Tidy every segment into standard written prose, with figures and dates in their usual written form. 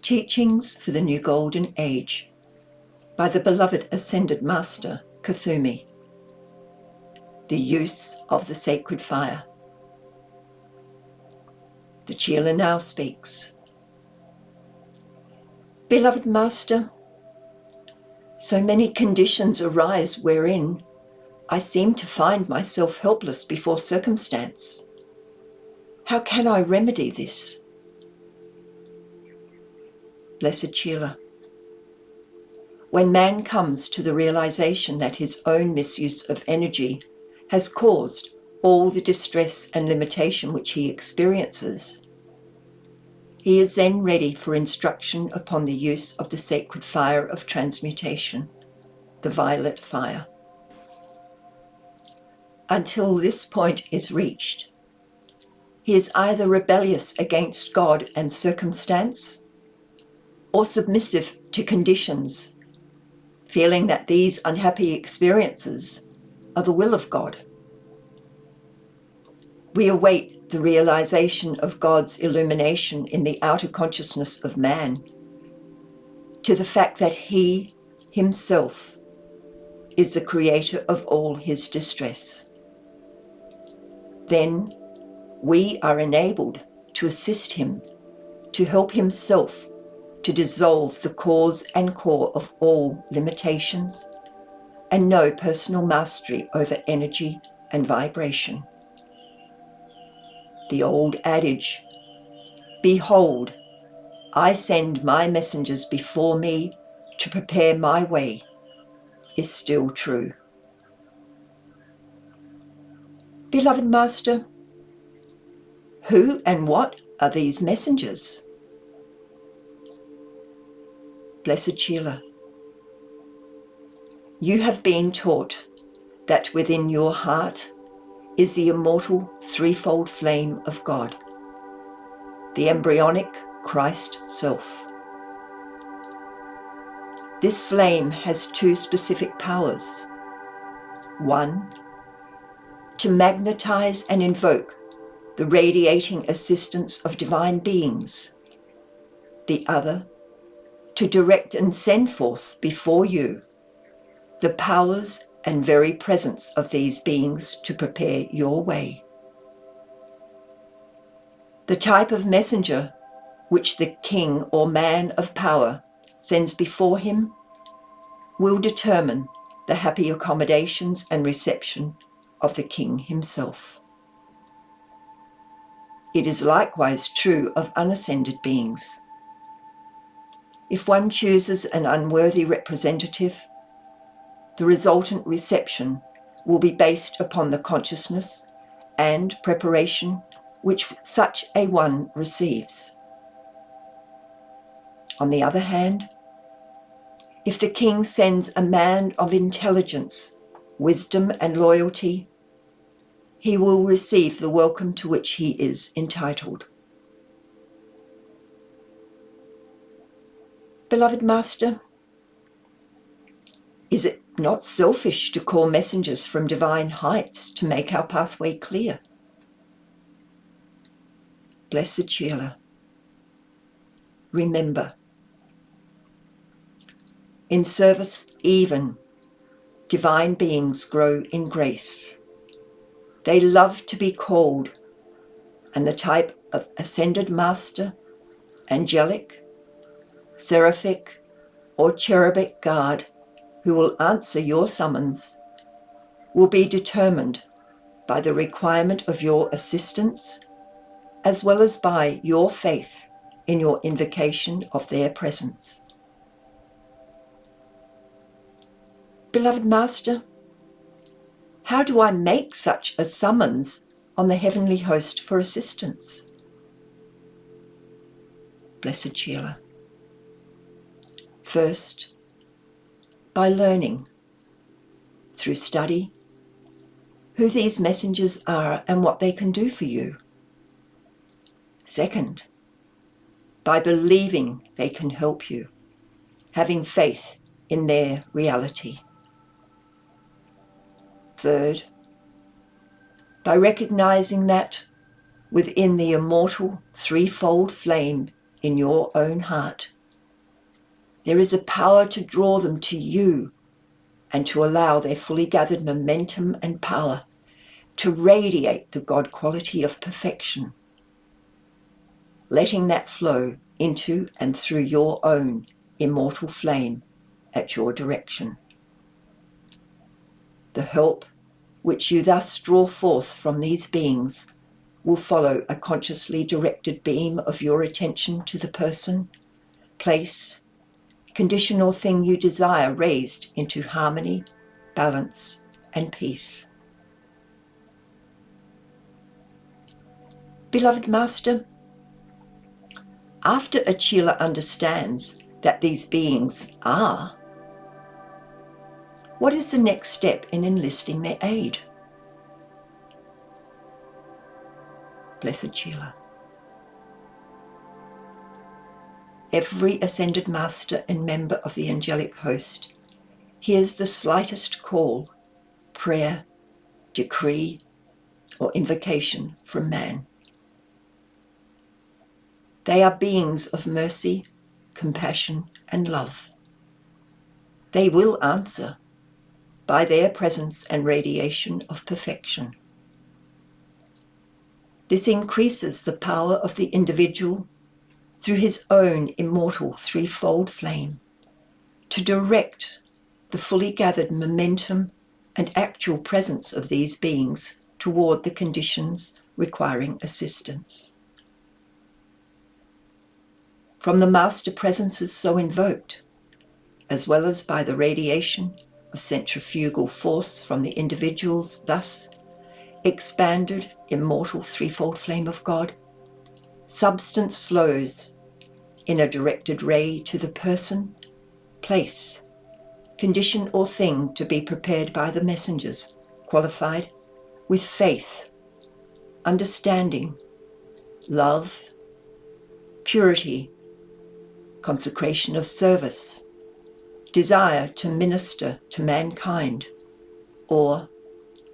Teachings for the New Golden Age by the beloved Ascended Master, Kuthumi. The use of the sacred fire. The Chela now speaks. Beloved Master, so many conditions arise wherein I seem to find myself helpless before circumstance. How can I remedy this? Blessed Chela, when man comes to the realization that his own misuse of energy has caused all the distress and limitation which he experiences, he is then ready for instruction upon the use of the sacred fire of transmutation, the violet fire. Until this point is reached, he is either rebellious against God and circumstance, or submissive to conditions, feeling that these unhappy experiences are the will of God. We await the realization of God's illumination in the outer consciousness of man to the fact that he himself is the creator of all his distress. Then we are enabled to assist him to help himself to dissolve the cause and core of all limitations and know personal mastery over energy and vibration. The old adage, "Behold, I send my messengers before me to prepare my way," is still true. Beloved Master, who and what are these messengers? Blessed Chela, you have been taught that within your heart is the immortal threefold flame of God, the embryonic Christ self. This flame has two specific powers. One, to magnetize and invoke the radiating assistance of divine beings. The other, to direct and send forth before you the powers and very presence of these beings to prepare your way. The type of messenger which the king or man of power sends before him will determine the happy accommodations and reception of the king himself. It is likewise true of unascended beings. If one chooses an unworthy representative, the resultant reception will be based upon the consciousness and preparation which such a one receives. On the other hand, if the king sends a man of intelligence, wisdom, and loyalty, he will receive the welcome to which he is entitled. Beloved Master, is it not selfish to call messengers from divine heights to make our pathway clear? Blessed Chela, remember, in service even, divine beings grow in grace. They love to be called, and the type of Ascended Master, angelic, seraphic, or cherubic guard who will answer your summons will be determined by the requirement of your assistance as well as by your faith in your invocation of their presence. Beloved Master, how do I make such a summons on the heavenly host for assistance? Blessed Chela, first, by learning, through study, who these messengers are and what they can do for you. Second, by believing they can help you, having faith in their reality. Third, by recognizing that within the immortal threefold flame in your own heart There is a power to draw them to you and to allow their fully gathered momentum and power to radiate the God quality of perfection, letting that flow into and through your own immortal flame at your direction. The help which you thus draw forth from these beings will follow a consciously directed beam of your attention to the person, place, condition or thing you desire raised into harmony, balance, and peace. Beloved Master, after a Chela understands that these beings are, what is the next step in enlisting their aid? Blessed Chela. Every ascended master and member of the angelic host hears the slightest call, prayer, decree, or invocation from man. They are beings of mercy, compassion, and love. They will answer by their presence and radiation of perfection. This increases the power of the individual through his own immortal threefold flame to direct the fully gathered momentum and actual presence of these beings toward the conditions requiring assistance. From the master presences so invoked, as well as by the radiation of centrifugal force from the individual's thus expanded immortal threefold flame of God, substance flows in a directed ray to the person, place, condition or thing to be prepared by the messengers, qualified with faith, understanding, love, purity, consecration of service, desire to minister to mankind, or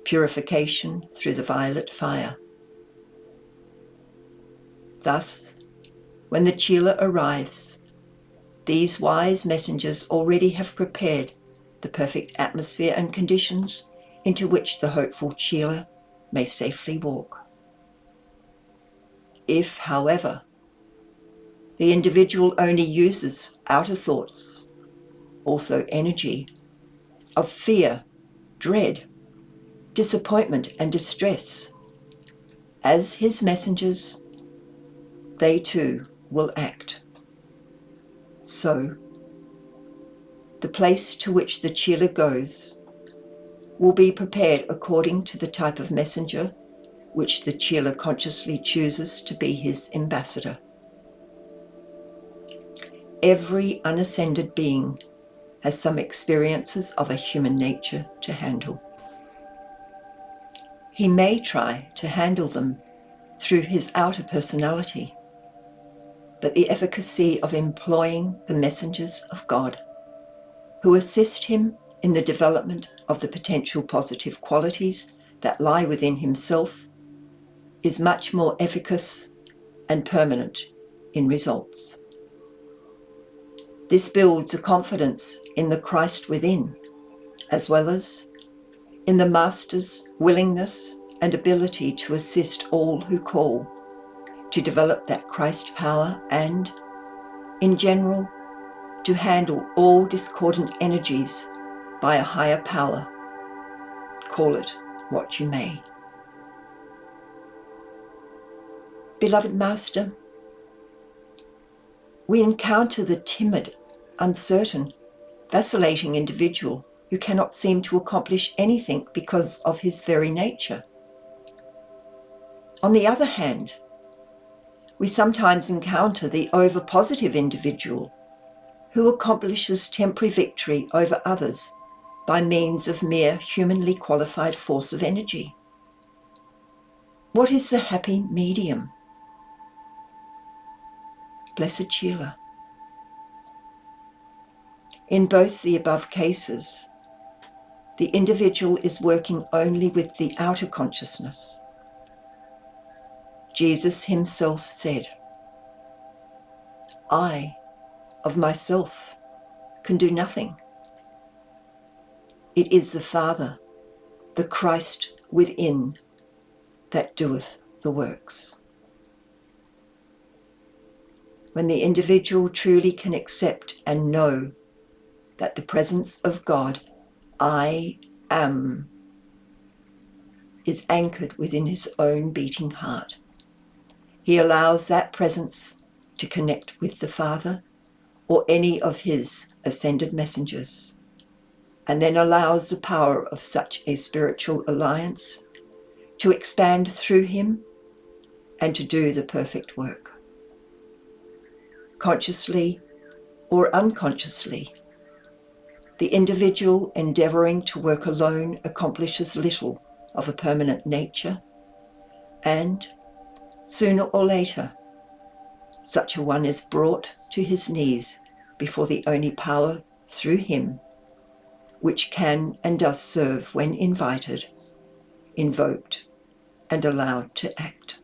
purification through the violet fire. Thus, when the Chela arrives, these wise messengers already have prepared the perfect atmosphere and conditions into which the hopeful Chela may safely walk. If, however, the individual only uses outer thoughts, also energy, of fear, dread, disappointment, and distress, as his messengers, they too will act. So, the place to which the Chela goes will be prepared according to the type of messenger which the Chela consciously chooses to be his ambassador. Every unascended being has some experiences of a human nature to handle. He may try to handle them through his outer personality, but the efficacy of employing the messengers of God, who assist him in the development of the potential positive qualities that lie within himself, is much more efficacious and permanent in results. This builds a confidence in the Christ within, as well as in the Master's willingness and ability to assist all who call, to develop that Christ power and, in general, to handle all discordant energies by a higher power. Call it what you may. Beloved Master, we encounter the timid, uncertain, vacillating individual who cannot seem to accomplish anything because of his very nature. On the other hand, we sometimes encounter the over-positive individual who accomplishes temporary victory over others by means of mere humanly qualified force of energy. What is the happy medium? Blessed Chela. In both the above cases, the individual is working only with the outer consciousness. Jesus himself said, I, of myself, can do nothing. It is the Father, the Christ within, that doeth the works. When the individual truly can accept and know that the presence of God, I am, is anchored within his own beating heart, he allows that presence to connect with the Father or any of his ascended messengers, and then allows the power of such a spiritual alliance to expand through him and to do the perfect work. Consciously or unconsciously, the individual endeavouring to work alone accomplishes little of a permanent nature, and sooner or later, such a one is brought to his knees before the only power through him which can and does serve when invited, invoked, and allowed to act.